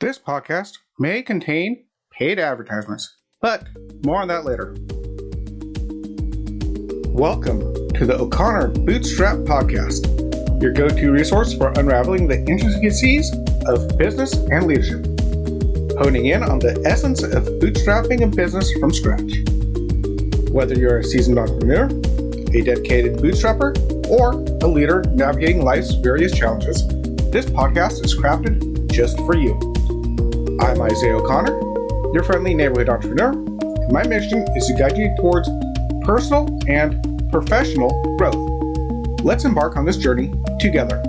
This podcast may contain paid advertisements, but more on that later. Welcome to the O'Connor Bootstrap Podcast, your go-to resource for unraveling the intricacies of business and leadership, honing in on the essence of bootstrapping a business from scratch. Whether you're a seasoned entrepreneur, a dedicated bootstrapper, or a leader navigating life's various challenges, this podcast is crafted just for you. I'm Isaiah O'Connor, your friendly neighborhood entrepreneur, and my mission is to guide you towards personal and professional growth. Let's embark on this journey together.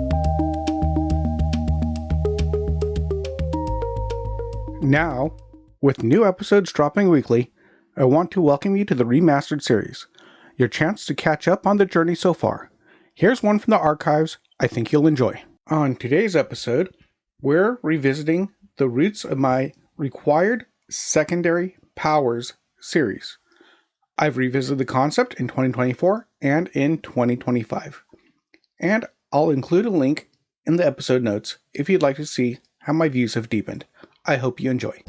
Now, with new episodes dropping weekly, I want to welcome you to the Remastered series, your chance to catch up on the journey so far. Here's one from the archives I think you'll enjoy. On today's episode, we're revisiting the roots of my required secondary powers series. I've revisited the concept in 2024 and in 2025. And I'll include a link in the episode notes if you'd like to see how my views have deepened. I hope you enjoy.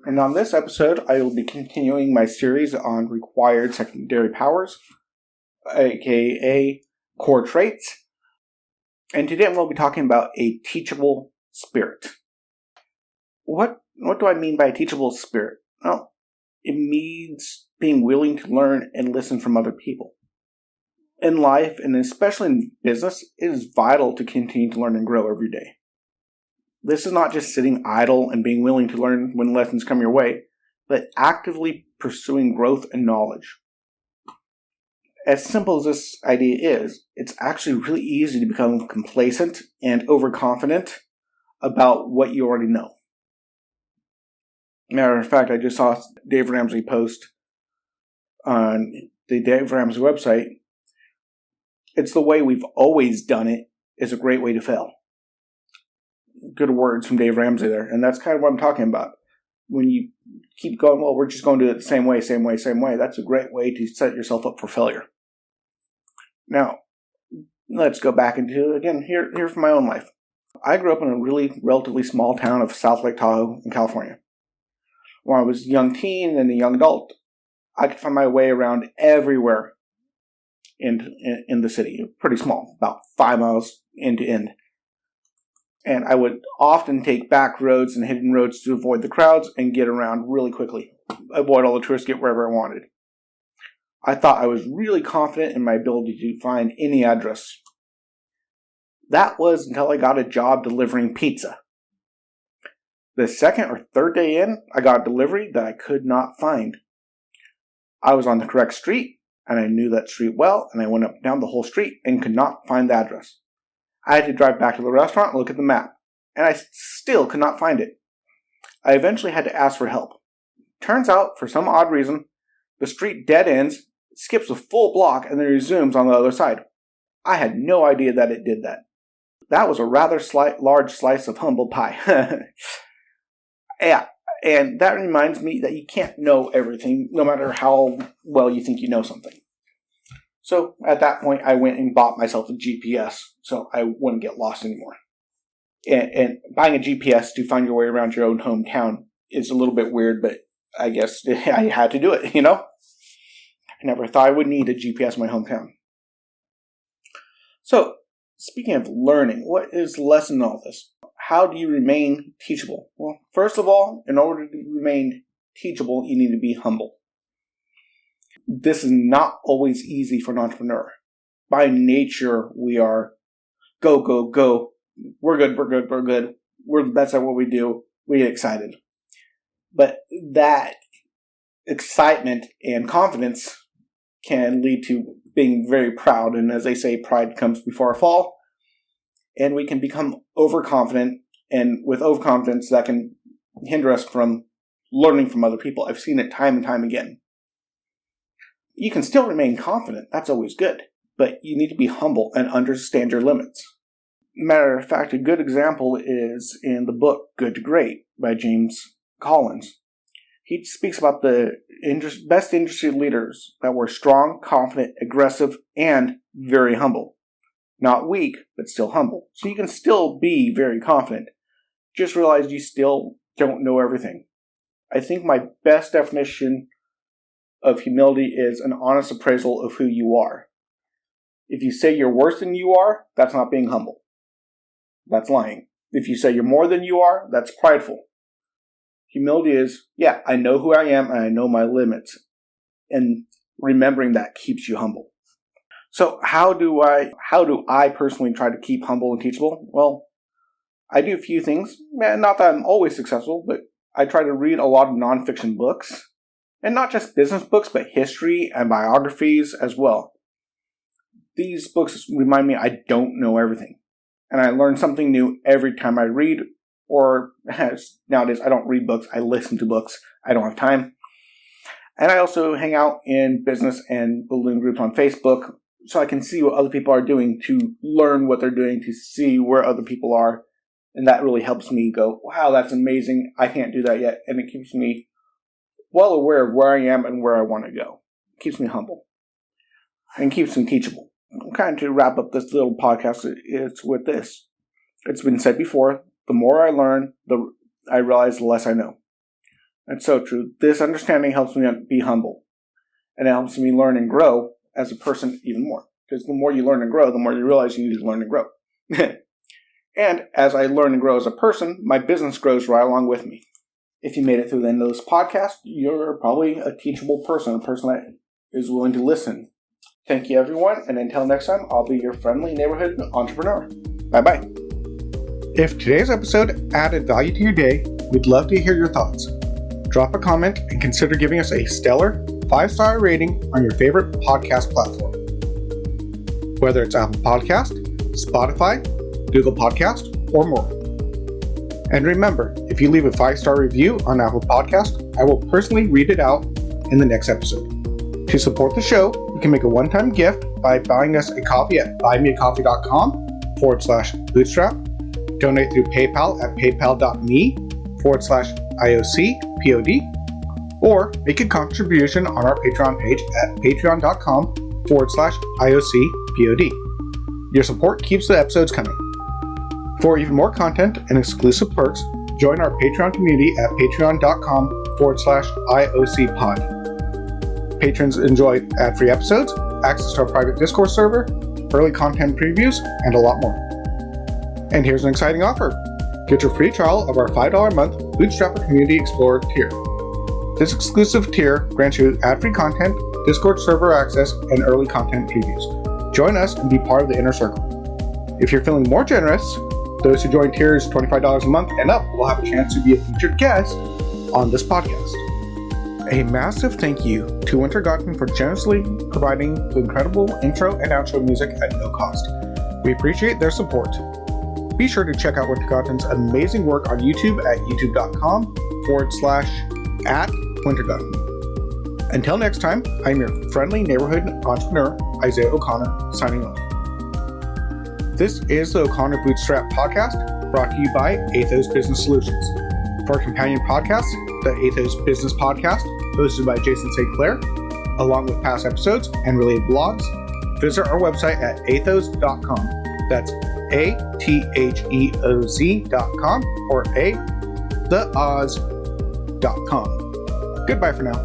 And on this episode, I will be continuing my series on required secondary powers, aka core traits. And today we'll be talking about a teachable spirit. What do I mean by a teachable spirit? Well, it means being willing to learn and listen from other people. In life, and especially in business, it is vital to continue to learn and grow every day. This is not just sitting idle and being willing to learn when lessons come your way, but actively pursuing growth and knowledge. As simple as this idea is, it's actually really easy to become complacent and overconfident about what you already know. Matter of fact, I just saw Dave Ramsey post on the Dave Ramsey website. It's the way we've always done it is a great way to fail. Good words from Dave Ramsey there. And that's kind of what I'm talking about. When you keep going, well, we're just going to do it the same way, that's a great way to set yourself up for failure. Now, let's go back into, again, here from my own life. I grew up in a really relatively small town of South Lake Tahoe in California. When I was a young teen and a young adult, I could find my way around everywhere in the city. Pretty small, about 5 miles end to end. And I would often take back roads and hidden roads to avoid the crowds and get around really quickly. Avoid all the tourists, get wherever I wanted. I thought I was really confident in my ability to find any address. That was until I got a job delivering pizza. The second or third day in, I got a delivery that I could not find. I was on the correct street, and I knew that street well, and I went up and down the whole street and could not find the address. I had to drive back to the restaurant and look at the map, and I still could not find it. I eventually had to ask for help. Turns out, for some odd reason, the street dead ends, skips a full block, and then resumes on the other side. I had no idea that it did that. That was a rather large slice of humble pie. Yeah, and that reminds me that you can't know everything, no matter how well you think you know something. So at that point, I went and bought myself a GPS so I wouldn't get lost anymore. And buying a GPS to find your way around your own hometown is a little bit weird, but I guess I had to do it, I never thought I would need a GPS in my hometown. So, speaking of learning, what is the lesson in all this? How do you remain teachable? Well, first of all, in order to remain teachable, you need to be humble. This is not always easy for an entrepreneur. By nature, we are go, go, go. We're good. That's what we do. We get excited. But that excitement and confidence can lead to being very proud. And as they say, pride comes before a fall. And we can become overconfident. And with overconfidence, that can hinder us from learning from other people. I've seen it time and time again. You can still remain confident. That's always good. But you need to be humble and understand your limits. Matter of fact, a good example is in the book Good to Great by James Collins. He speaks about the best industry leaders that were strong, confident, aggressive, and very humble. Not weak, but still humble. So you can still be very confident. Just realize you still don't know everything. I think my best definition of humility is an honest appraisal of who you are. If you say you're worse than you are, that's not being humble. That's lying. If you say you're more than you are, that's prideful. Humility is, yeah, I know who I am and I know my limits. And remembering that keeps you humble. So how do I personally try to keep humble and teachable? Well, I do a few things. Not that I'm always successful, but I try to read a lot of nonfiction books. And not just business books, but history and biographies as well. These books remind me I don't know everything. And I learn something new every time I read, or nowadays I don't read books, I listen to books. I don't have time. And I also hang out in business and balloon groups on Facebook, so I can see what other people are doing, to learn what they're doing, to see where other people are. And that really helps me go, wow, that's amazing. I can't do that yet. And it keeps me well aware of where I am and where I want to go. It keeps me humble and keeps me teachable. I'm kind of to wrap up this little podcast, it's with this. It's been said before, the more I learn, I realize the less I know. That's so true. This understanding helps me be humble. And it helps me learn and grow as a person even more. Because the more you learn and grow, the more you realize you need to learn and grow. And as I learn and grow as a person, my business grows right along with me. If you made it through the end of this podcast, you're probably a teachable person, a person that is willing to listen. Thank you, everyone, and until next time, I'll be your friendly neighborhood entrepreneur. Bye-bye. If today's episode added value to your day, we'd love to hear your thoughts. Drop a comment and consider giving us a stellar 5-star rating on your favorite podcast platform. Whether it's Apple Podcast, Spotify, Google Podcast, or more. And remember, if you leave a 5-star review on Apple Podcast, I will personally read it out in the next episode. To support the show, you can make a one-time gift by buying us a coffee at buymeacoffee.com/bootstrap, donate through PayPal at paypal.me/IOCPOD, or make a contribution on our Patreon page at patreon.com/IOCPOD. Your support keeps the episodes coming. For even more content and exclusive perks, join our Patreon community at patreon.com/IOCPod. Patrons enjoy ad-free episodes, access to our private Discord server, early content previews, and a lot more. And here's an exciting offer. Get your free trial of our $5 a month Bootstrapper Community Explorer tier. This exclusive tier grants you ad-free content, Discord server access, and early content previews. Join us and be part of the inner circle. If you're feeling more generous, those who join tiers $25 a month and up will have a chance to be a featured guest on this podcast. A massive thank you to Wintergatan for generously providing the incredible intro and outro music at no cost. We appreciate their support. Be sure to check out Wintergatan's amazing work on YouTube at youtube.com/@Wintergatan. Until next time, I'm your friendly neighborhood entrepreneur, Isaiah O'Connor, signing off. This is the O'Connor Bootstrap Podcast, brought to you by Athos Business Solutions. For our companion podcast, the Athos Business Podcast, hosted by Jason St. Clair, along with past episodes and related blogs, visit our website at athos.com. That's ATHEOZ.com or theoz.com. Goodbye for now.